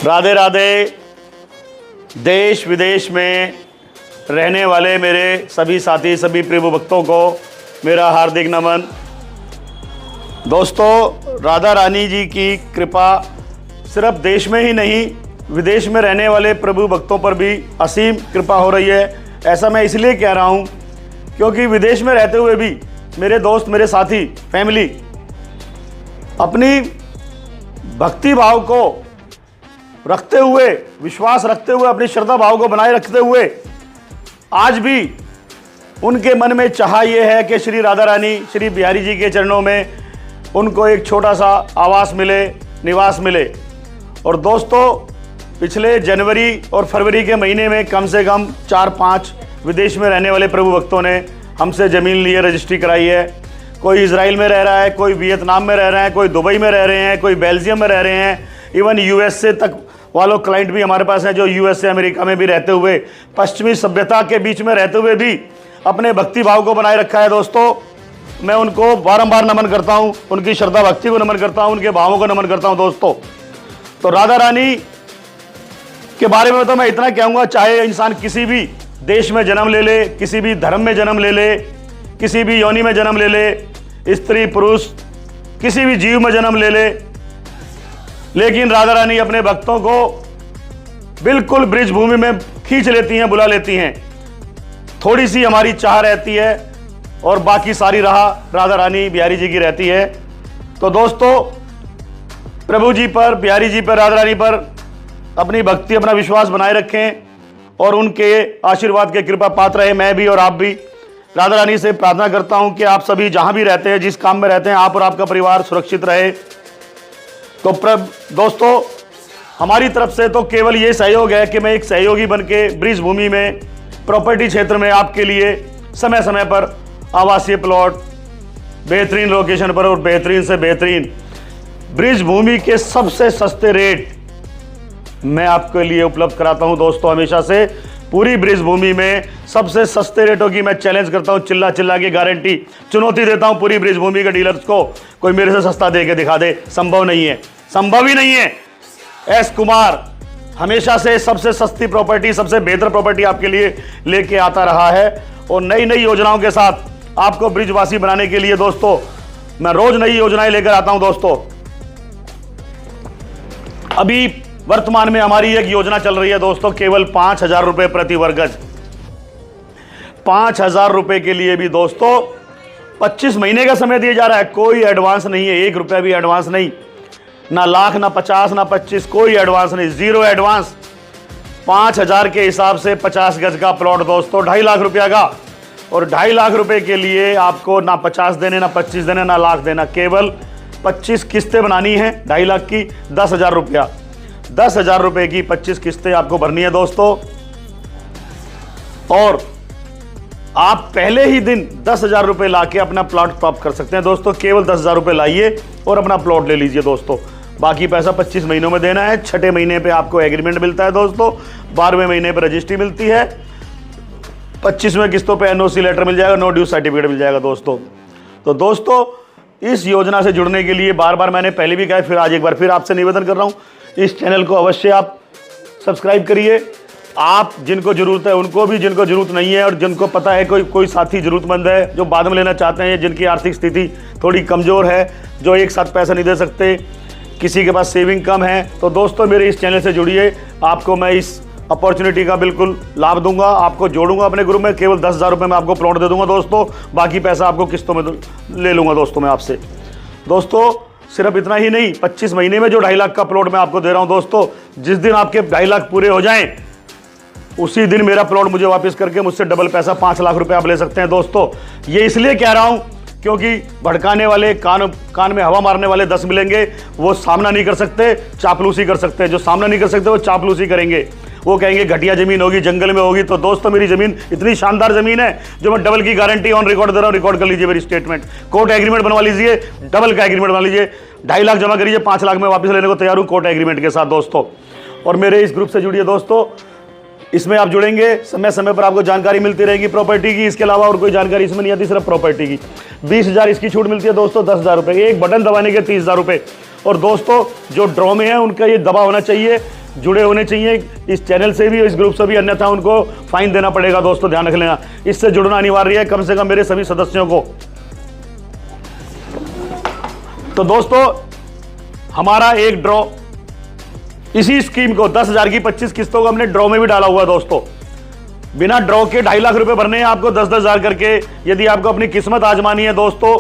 राधे राधे। देश विदेश में रहने वाले मेरे सभी साथी, सभी प्रभु भक्तों को मेरा हार्दिक नमन। दोस्तों, राधा रानी जी की कृपा सिर्फ देश में ही नहीं, विदेश में रहने वाले प्रभु भक्तों पर भी असीम कृपा हो रही है। ऐसा मैं इसलिए कह रहा हूँ क्योंकि विदेश में रहते हुए भी मेरे दोस्त, मेरे साथी, फैमिली अपनी भक्ति भाव को रखते हुए, विश्वास रखते हुए, अपनी श्रद्धा भाव को बनाए रखते हुए आज भी उनके मन में चाह ये है कि श्री राधा रानी, श्री बिहारी जी के चरणों में उनको एक छोटा सा आवास मिले, निवास मिले। और दोस्तों, पिछले जनवरी और फरवरी के महीने में कम से कम 4-5 विदेश में रहने वाले प्रभु भक्तों ने हमसे ज़मीन लिए रजिस्ट्री कराई है। कोई इजराइल में रह रहा है, कोई वियतनाम में रह रहे हैं, कोई दुबई में रह रहे हैं, कोई बेल्जियम में रह रहे हैं, इवन यूएसए तक वालों क्लाइंट भी हमारे पास हैं जो यूएसए, अमेरिका में भी रहते हुए, पश्चिमी सभ्यता के बीच में रहते हुए भी अपने भक्ति भाव को बनाए रखा है। दोस्तों, मैं उनको बारंबार नमन करता हूं, उनकी श्रद्धा भक्ति को नमन करता हूं, उनके भावों को नमन करता हूं। दोस्तों, तो राधा रानी के बारे में तो मैं इतना कहूँगा, चाहे इंसान किसी भी देश में जन्म ले ले, किसी भी धर्म में जन्म ले ले, किसी भी योनि में जन्म ले ले, स्त्री पुरुष किसी भी जीव में जन्म ले ले, लेकिन राधा रानी अपने भक्तों को बिल्कुल ब्रिज भूमि में खींच लेती हैं, बुला लेती हैं। थोड़ी सी हमारी चाह रहती है और बाकी सारी राह राधा रानी बिहारी जी की रहती है। तो दोस्तों, प्रभु जी पर, बिहारी जी पर, राधा रानी पर अपनी भक्ति, अपना विश्वास बनाए रखें और उनके आशीर्वाद के कृपा पात्र रहे मैं भी और आप भी। राधा रानी से प्रार्थना करता हूं कि आप सभी जहां भी रहते हैं, जिस काम में रहते हैं, आप और आपका परिवार सुरक्षित रहे। तो दोस्तों, हमारी तरफ से तो केवल ये सहयोग है कि मैं एक सहयोगी बन के ब्रिज भूमि में, प्रॉपर्टी क्षेत्र में आपके लिए समय समय पर आवासीय प्लॉट बेहतरीन लोकेशन पर और बेहतरीन से बेहतरीन ब्रिज भूमि के सबसे सस्ते रेट मैं आपके लिए उपलब्ध कराता हूं। दोस्तों, हमेशा से पूरी ब्रिज भूमि में सबसे सस्ते रेटों की मैं चैलेंज करता हूं, चिल्ला चिल्ला के गारंटी, चुनौती देता हूं पूरी ब्रिज भूमि के डीलर्स को, कोई मेरे से सस्ता दे के दिखा दे। संभव नहीं है, संभव ही नहीं है। एस कुमार हमेशा से सबसे सस्ती प्रॉपर्टी, सबसे बेहतर प्रॉपर्टी आपके लिए लेके आता रहा है और नई नई योजनाओं के साथ आपको ब्रिजवासी बनाने के लिए दोस्तों मैं रोज नई योजनाएं लेकर आता हूं। दोस्तों, अभी वर्तमान में हमारी एक योजना चल रही है दोस्तों, केवल 5,000 रुपए प्रति वर्ग गज। 5,000 रुपए के लिए भी दोस्तों 25 महीने का समय दिया जा रहा है। कोई एडवांस नहीं है, 1 रुपया भी एडवांस नहीं, ना लाख, ना 50, ना 25, कोई एडवांस नहीं, जीरो एडवांस। 5,000 के हिसाब से 50 गज का प्लॉट दोस्तों 2.5 लाख रुपया का, और 2.5 लाख रुपए के लिए आपको ना 50 देने, ना 25 देने, ना लाख देना, केवल 25 किस्तें बनानी है 2.5 लाख की, 10,000 रुपया। 10,000 रुपए की 25 किस्तें आपको भरनी है दोस्तों, और आप पहले ही दिन 10,000 रुपए लाके अपना प्लॉट प्राप्त कर सकते हैं। दोस्तों, केवल 10,000 रुपए लाइए और अपना प्लॉट ले लीजिए दोस्तों। बाकी पैसा 25 महीनों में देना है। 6ठे महीने पे आपको एग्रीमेंट मिलता है दोस्तों, 12वें महीने पे रजिस्ट्री मिलती है, 25वें किस्तों पे एनओसी लेटर मिल जाएगा, नो ड्यू सर्टिफिकेट मिल जाएगा दोस्तों। तो दोस्तों, इस योजना से जुड़ने के लिए बार बार मैंने पहले भी कहा, फिर आज एक बार फिर आपसे निवेदन कर रहा हूं, इस चैनल को अवश्य आप सब्सक्राइब करिए। आप जिनको जरूरत है उनको भी, जिनको जरूरत नहीं है और जिनको पता है कोई साथी जरूरतमंद है जो बाद में लेना चाहते हैं, जिनकी आर्थिक स्थिति थोड़ी कमज़ोर है, जो एक साथ पैसा नहीं दे सकते, किसी के पास सेविंग कम है, तो दोस्तों मेरे इस चैनल से जुड़िए। आपको मैं इस अपॉर्चुनिटी का बिल्कुल लाभ दूंगा, आपको जोड़ूंगा अपने ग्रुप में। केवल 10,000 रुपये में आपको प्लॉट दे दूंगा दोस्तों, बाकी पैसा आपको किस्तों में ले लूँगा दोस्तों मैं आपसे। दोस्तों, सिर्फ इतना ही नहीं, 25 महीने में जो 2.5 लाख का प्लॉट मैं आपको दे रहा हूं दोस्तों, जिस दिन आपके 2.5 लाख पूरे हो जाएं, उसी दिन मेरा प्लॉट मुझे वापस करके मुझसे डबल पैसा 5 लाख रुपए आप ले सकते हैं दोस्तों। ये इसलिए कह रहा हूं क्योंकि भड़काने वाले, कान में हवा मारने वाले 10 मिलेंगे, वो सामना नहीं कर सकते, चापलूसी कर सकते हैं। जो सामना नहीं कर सकते वो चापलूसी करेंगे, वो कहेंगे घटिया जमीन होगी, जंगल में होगी। तो दोस्तों, मेरी जमीन इतनी शानदार जमीन है जो मैं डबल की गारंटी ऑन रिकॉर्ड दे रहा हूं। रिकॉर्ड कर लीजिए मेरी स्टेटमेंट, कोर्ट एग्रीमेंट बनवा लीजिए, डबल का एग्रीमेंट बना लीजिए, 2.5 लाख जमा करिए, 5 लाख में वापस लेने को तैयार हूं कोर्ट एग्रीमेंट के साथ दोस्तों। और मेरे इस ग्रुप से जुड़िए दोस्तों, इसमें आप जुड़ेंगे, समय समय पर आपको जानकारी मिलती रहेगी प्रॉपर्टी की। इसके अलावा और कोई जानकारी इसमें नहीं आती, सिर्फ प्रॉपर्टी की। 20,000 इसकी छूट मिलती है दोस्तों, 10,000 रुपये, एक बटन दबाने के 30,000 रुपये। और दोस्तों जो ड्रॉ में है उनका ये दबा होना चाहिए जुड़े होने चाहिए इस चैनल से भी, इस ग्रुप से भी, अन्यथा उनको फाइन देना पड़ेगा दोस्तों, ध्यान रख लेना। इससे जुड़ना अनिवार्य है कम से कम मेरे सभी सदस्यों को। तो दोस्तों हमारा एक ड्रॉ, इसी स्कीम को 10,000 की 25 किस्तों को हमने ड्रॉ में भी डाला हुआ है दोस्तों। बिना ड्रॉ के 2.5 लाख रुपए भरने हैं आपको 10-10 हजार करके। यदि आपको अपनी किस्मत आजमानी है दोस्तों,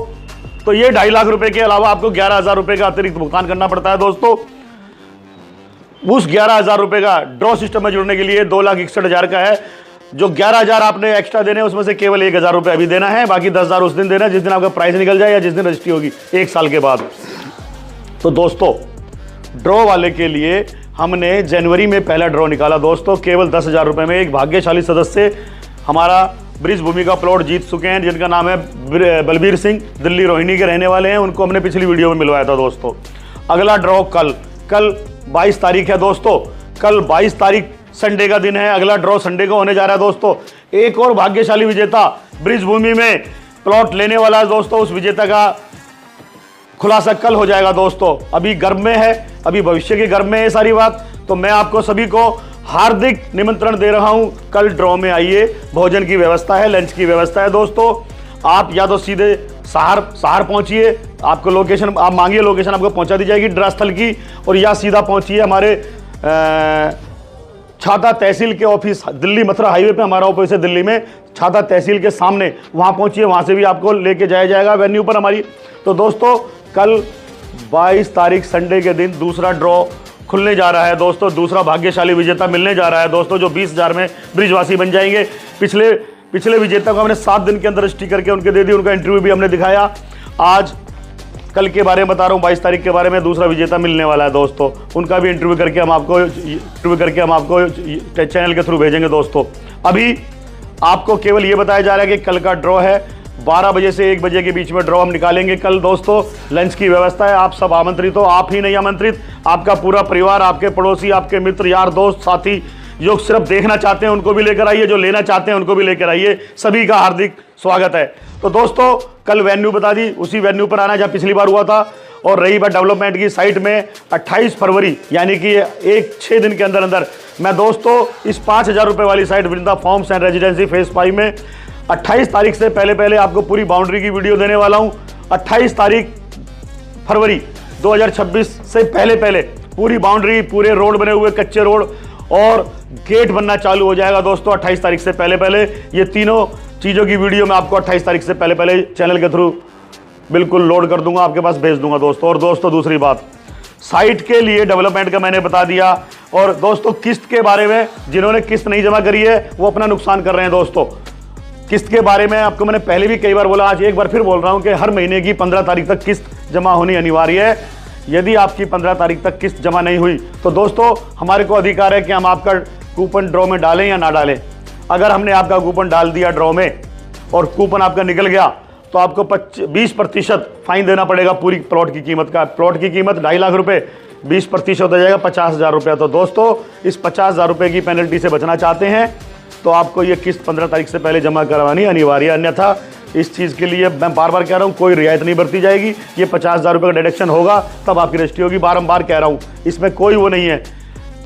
तो ये 2.5 लाख रुपए के अलावा आपको 11,000 रुपए का अतिरिक्त भुगतान करना पड़ता है दोस्तों। उस 11,000 रुपए का ड्रॉ सिस्टम में जुड़ने के लिए 2,61,000 का है। जो 11,000 आपने एक्स्ट्रा देने उसमें से केवल 1,000 रुपए अभी देना है, बाकी 10,000 उस दिन देना जिस दिन आपका प्राइस निकल जाए या जिस दिन रजिस्ट्री होगी 1 साल के बाद। तो दोस्तों ड्रॉ वाले के लिए हमने जनवरी में पहला ड्रॉ निकाला दोस्तों, केवल 10,000 रुपए में। एक भाग्यशाली सदस्य हमारा ब्रिज भूमि का प्लॉट जीत चुके हैं, जिनका नाम है बलबीर सिंह, दिल्ली रोहिणी के रहने वाले हैं। उनको हमने पिछली वीडियो में मिलवाया था दोस्तों। अगला ड्रॉ कल 22 तारीख है दोस्तों, कल 22 तारीख संडे का दिन है। अगला ड्रॉ संडे को होने जा रहा है दोस्तों। एक और भाग्यशाली विजेता ब्रिज भूमि में प्लॉट लेने वाला है दोस्तों, उस विजेता का खुलासा कल हो जाएगा दोस्तों। अभी गर्भ में है, अभी भविष्य के गर्भ में है सारी बात। तो मैं आपको सभी को हार्दिक निमंत्रण दे रहा हूं, कल ड्रॉ में आइए। भोजन की व्यवस्था है, लंच की व्यवस्था है दोस्तों। आप या तो सीधे सहार पहुंचिए, आपको लोकेशन आप मांगिए, लोकेशन आपको पहुंचा दी जाएगी ड्रा स्थल की, और या सीधा पहुंचिए हमारे छाता तहसील के ऑफिस, दिल्ली मथुरा हाईवे पे हमारा ऑफिस है दिल्ली में, छाता तहसील के सामने, वहां पहुंचिए, वहां से भी आपको लेके जाया जाएगा वेन्यू पर हमारी। तो दोस्तों कल 22 तारीख संडे के दिन दूसरा ड्रॉ खुलने जा रहा है दोस्तों। दूसरा भाग्यशाली विजेता मिलने जा रहा है दोस्तों, जो 20,000 में ब्रिजवासी बन जाएंगे। पिछले विजेता को हमने 7 दिन के अंदर रजिस्ट्री करके उनके दे दी, उनका इंटरव्यू भी हमने दिखाया। आज कल के बारे में बता रहा हूँ, 22 तारीख के बारे में दूसरा विजेता मिलने वाला है दोस्तों। उनका भी इंटरव्यू करके हम आपको चैनल के थ्रू भेजेंगे दोस्तों। अभी आपको केवल ये बताया जा रहा है कि कल का ड्रॉ है 12 बजे से 1 बजे के बीच में ड्रॉ हम निकालेंगे कल दोस्तों। लंच की व्यवस्था है, आप सब आमंत्रित हो। आप ही नहीं आमंत्रित, आपका पूरा परिवार, आपके पड़ोसी, आपके मित्र, यार, दोस्त, साथी जो सिर्फ देखना चाहते हैं उनको भी लेकर आइए, जो लेना चाहते हैं उनको भी लेकर आइए। सभी का हार्दिक स्वागत है। तो दोस्तों कल वेन्यू बता दी, उसी वेन्यू पर आना जहाँ पिछली बार हुआ था। और रही बात डेवलपमेंट की, साइट में 28 फरवरी यानी कि 6 दिन के अंदर अंदर मैं दोस्तों इस 5,000 रुपये वाली site Vrinda farms and residency phase 5 में 28 तारीख से पहले आपको पूरी बाउंड्री की वीडियो देने वाला हूं। 28 तारीख फरवरी 2026 से पहले पूरी बाउंड्री, पूरे रोड बने हुए, कच्चे रोड और गेट बनना चालू हो जाएगा दोस्तों 28 तारीख से पहले। ये तीनों चीज़ों की वीडियो मैं आपको 28 तारीख से पहले चैनल के थ्रू बिल्कुल लोड कर दूंगा, आपके पास भेज दूंगा दोस्तों। और दोस्तों दूसरी बात, साइट के लिए डेवलपमेंट का मैंने बता दिया। और दोस्तों किस्त के बारे में, जिन्होंने किस्त नहीं जमा करी है वो अपना नुकसान कर रहे हैं दोस्तों। किस्त के बारे में आपको मैंने पहले भी कई बार बोला, आज एक बार फिर बोल रहा हूं कि हर महीने की 15 तारीख तक किस्त जमा होनी अनिवार्य है। यदि आपकी 15 तारीख तक किस्त जमा नहीं हुई तो दोस्तों हमारे को अधिकार है कि हम आपका कूपन ड्रॉ में डालें या ना डालें। अगर हमने आपका कूपन डाल दिया ड्रॉ में और कूपन आपका निकल गया तो आपको 20% फाइन देना पड़ेगा पूरी प्लॉट की कीमत का। प्लॉट की कीमत 2.5 लाख रुपए, 20% हो जाएगा 50,000 रुपये। तो दोस्तों इस 50,000 रुपये की पेनल्टी से बचना चाहते हैं तो आपको ये किस्त 15 तारीख से पहले जमा करवानी अनिवार्य है। अन्यथा इस चीज़ के लिए मैं बार बार कह रहा हूँ, कोई रियायत नहीं बरती जाएगी। ये 50,000 रुपये का डिडक्शन होगा तब आपकी रजिस्ट्री होगी। बारंबार कह रहा हूँ, इसमें कोई वो नहीं है,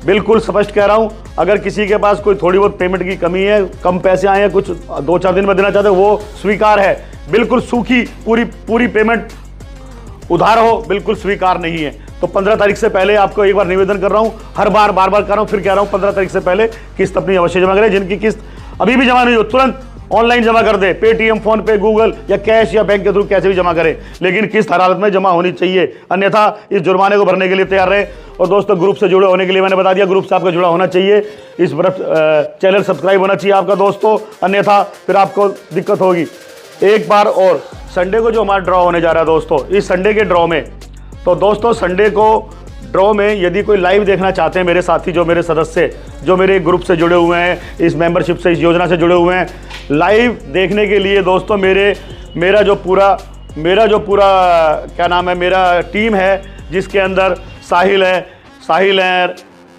बिल्कुल स्पष्ट कह रहा हूँ। अगर किसी के पास कोई थोड़ी बहुत पेमेंट की कमी है, कम पैसे आए हैं, कुछ 2-4 दिन में देना चाहते हैं, वो स्वीकार है। बिल्कुल सूखी पूरी पेमेंट उधार हो, बिल्कुल स्वीकार नहीं है। तो 15 तारीख से पहले आपको एक बार निवेदन कर रहा हूँ, हर बार बार कर रहा हूँ, फिर कह रहा हूँ 15 तारीख से पहले किस्त अपनी अवश्य जमा करें। जिनकी किस्त अभी भी जमा नहीं हो तुरंत ऑनलाइन जमा कर दे, पेटीएम, फोन पे, गूगल या कैश या बैंक के थ्रू कैसे भी जमा करें, लेकिन किस्त हर हालत में जमा होनी चाहिए, अन्यथा इस जुर्माने को भरने के लिए तैयार रहे। और दोस्तों ग्रुप से जुड़े होने के लिए मैंने बता दिया, ग्रुप से आपका जुड़ा होना चाहिए, इस चैनल सब्सक्राइब होना चाहिए आपका दोस्तों, अन्यथा फिर आपको दिक्कत होगी। एक बार और संडे को जो हमारा ड्रॉ होने जा रहा है दोस्तों, इस संडे के ड्रॉ में, तो दोस्तों संडे को ड्रॉ में यदि कोई लाइव देखना चाहते हैं, मेरे साथी जो मेरे सदस्य जो मेरे ग्रुप से जुड़े हुए हैं, इस मेंबरशिप से, इस योजना से जुड़े हुए हैं, लाइव देखने के लिए दोस्तों मेरा जो पूरा क्या नाम है, मेरा टीम है, जिसके अंदर साहिल है,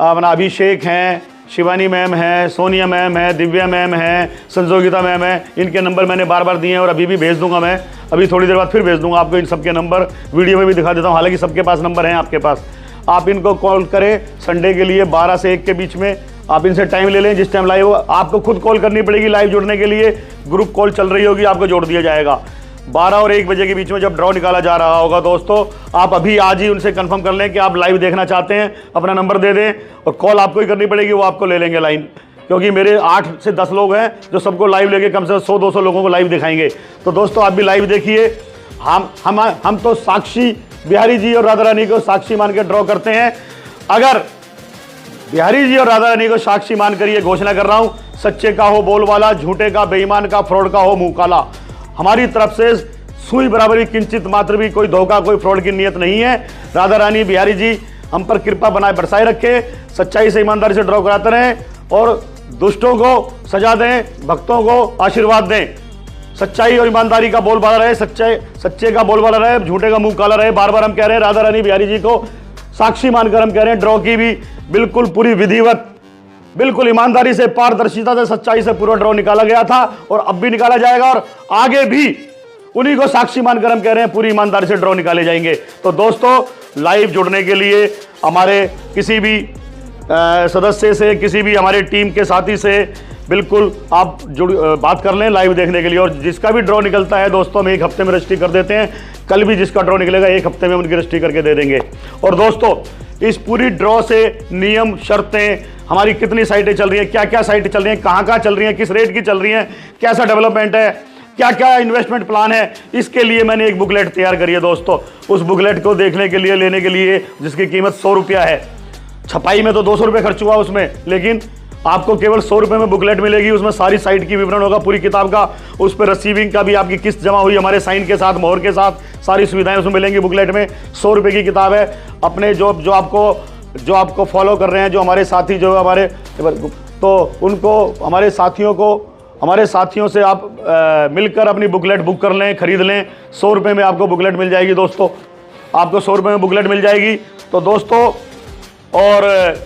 अपना अभिषेक हैं, शिवानी मैम है, सोनिया मैम है, दिव्या मैम है, संजोगिता मैम है। इनके नंबर मैंने बार बार दिए हैं और अभी भी भेज दूंगा, मैं अभी थोड़ी देर बाद फिर भेज दूंगा आपको इन सबके नंबर, वीडियो में भी दिखा देता हूँ। हालांकि सबके पास नंबर हैं आपके पास। आप इनको कॉल करें संडे के लिए 12 से 1 के बीच में। आप इनसे टाइम ले लें, जिस टाइम लाइव हो। आपको खुद कॉल करनी पड़ेगी लाइव जुड़ने के लिए, ग्रुप कॉल चल रही होगी, आपको जोड़ दिया जाएगा। 12 और 1 बजे के बीच में जब ड्रॉ निकाला जा रहा होगा दोस्तों, आप अभी आज ही उनसे कंफर्म कर लें कि आप लाइव देखना चाहते हैं, अपना नंबर दे दें और कॉल आपको ही करनी पड़ेगी, वो आपको ले लेंगे लाइन। क्योंकि मेरे 8 से 10 लोग हैं जो सबको लाइव लेके कम से कम 100-200 लोगों को लाइव दिखाएंगे। तो दोस्तों आप भी लाइव देखिए। हम तो साक्षी बिहारी जी और राधा रानी को साक्षी मान के ड्रॉ करते हैं। अगर बिहारी जी और राधा रानी को साक्षी मानकर ये घोषणा कर रहा हूं, सच्चे का हो बोलवाला, झूठे का, बेईमान का, फ्रॉड का हो मुंह काला, हमारी तरफ से सुई बराबरी किंचित मात्र भी कोई धोखा, कोई फ्रॉड की नीयत नहीं है। राधा रानी बिहारी जी हम पर कृपा बनाए बरसाए रखे, सच्चाई से ईमानदारी से ड्रॉ कराते रहें और दुष्टों को सजा दें, भक्तों को आशीर्वाद दें। सच्चाई और ईमानदारी का बोलबाला रहे, सच्चे का बोलबाला रहे, झूठे का मुंह काला रहे। बार बार हम कह रहे हैं, राधा रानी बिहारी जी को साक्षी मानकर हम कह रहे हैं, ड्रॉ की भी बिल्कुल पूरी विधिवत, बिल्कुल ईमानदारी से, पारदर्शिता से, सच्चाई से पूरा ड्रॉ निकाला गया था और अब भी निकाला जाएगा और आगे भी उन्हीं को साक्षी मानकर हम कह रहे हैं पूरी ईमानदारी से ड्रॉ निकाले जाएंगे। तो दोस्तों लाइव जुड़ने के लिए हमारे किसी भी सदस्य से, किसी भी हमारे टीम के साथी से बिल्कुल आप बात कर लें लाइव देखने के लिए। और जिसका भी ड्रॉ निकलता है दोस्तों, हम 1 हफ्ते में रजिस्ट्री कर देते हैं। कल भी जिसका ड्रॉ निकलेगा 1 हफ्ते में उनकी रजिस्ट्री करके दे देंगे। और दोस्तों इस पूरी ड्रॉ से नियम, शर्तें, हमारी कितनी साइटें चल रही हैं, क्या क्या साइटें चल रही हैं, कहाँ चल रही हैं, किस रेट की चल रही हैं, कैसा डेवलपमेंट है, क्या क्या इन्वेस्टमेंट प्लान है, इसके लिए मैंने एक बुकलेट तैयार करी है दोस्तों। उस बुकलेट को देखने के लिए, लेने के लिए, जिसकी कीमत 100 रुपया है, छपाई में तो 200 रुपये खर्च हुआ उसमें, लेकिन आपको केवल 100 रुपये में बुकलेट मिलेगी। उसमें सारी साइट की विवरण होगा पूरी किताब का, उस पर रिसीविंग का भी आपकी किस्त जमा हुई हमारे साइन के साथ, मोहर के साथ, सारी सुविधाएं उसमें मिलेंगी बुकलेट में। 100 रुपये की किताब है। अपने जो आपको फॉलो कर रहे हैं, जो हमारे साथी जो हमारे, तो उनको, हमारे साथियों से आप मिलकर अपनी बुकलेट बुक कर लें, खरीद लें। 100 रुपये में आपको बुकलेट मिल जाएगी दोस्तों, आपको 100 रुपये में बुकलेट मिल जाएगी। तो दोस्तों और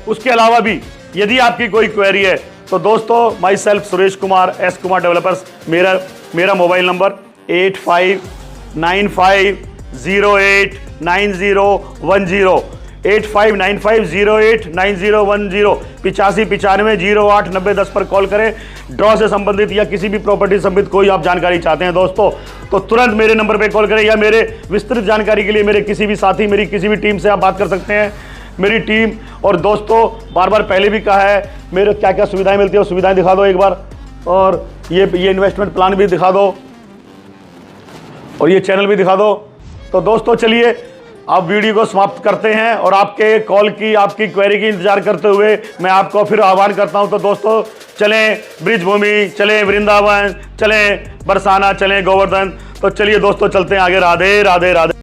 उसके अलावा भी यदि आपकी कोई क्वेरी है तो दोस्तों, my self Suresh Kumar, S Kumar developers, मेरा मोबाइल नंबर 8595089010, 8595089010, 8595089010 पर कॉल करें। ड्रॉ से संबंधित या किसी भी प्रॉपर्टी संबंधित कोई आप जानकारी चाहते हैं दोस्तों, तो तुरंत मेरे नंबर पे कॉल करें, या मेरे विस्तृत जानकारी के लिए मेरे किसी भी साथी, मेरी किसी भी टीम से आप बात कर सकते हैं। मेरी टीम और दोस्तों, बार बार पहले भी कहा है, मेरे क्या क्या सुविधाएं मिलती है वो सुविधाएं दिखा दो एक बार, और ये इन्वेस्टमेंट प्लान भी दिखा दो, और ये चैनल भी दिखा दो। तो दोस्तों चलिए अब वीडियो को समाप्त करते हैं, और आपके कॉल की, आपकी क्वेरी की इंतजार करते हुए मैं आपको फिर आह्वान करता हूं। तो दोस्तों चलें ब्रिजभूमि, चलें वृंदावन, चलें बरसाना, चलें गोवर्धन। तो चलिए दोस्तों चलते हैं आगे। राधे राधे राधे।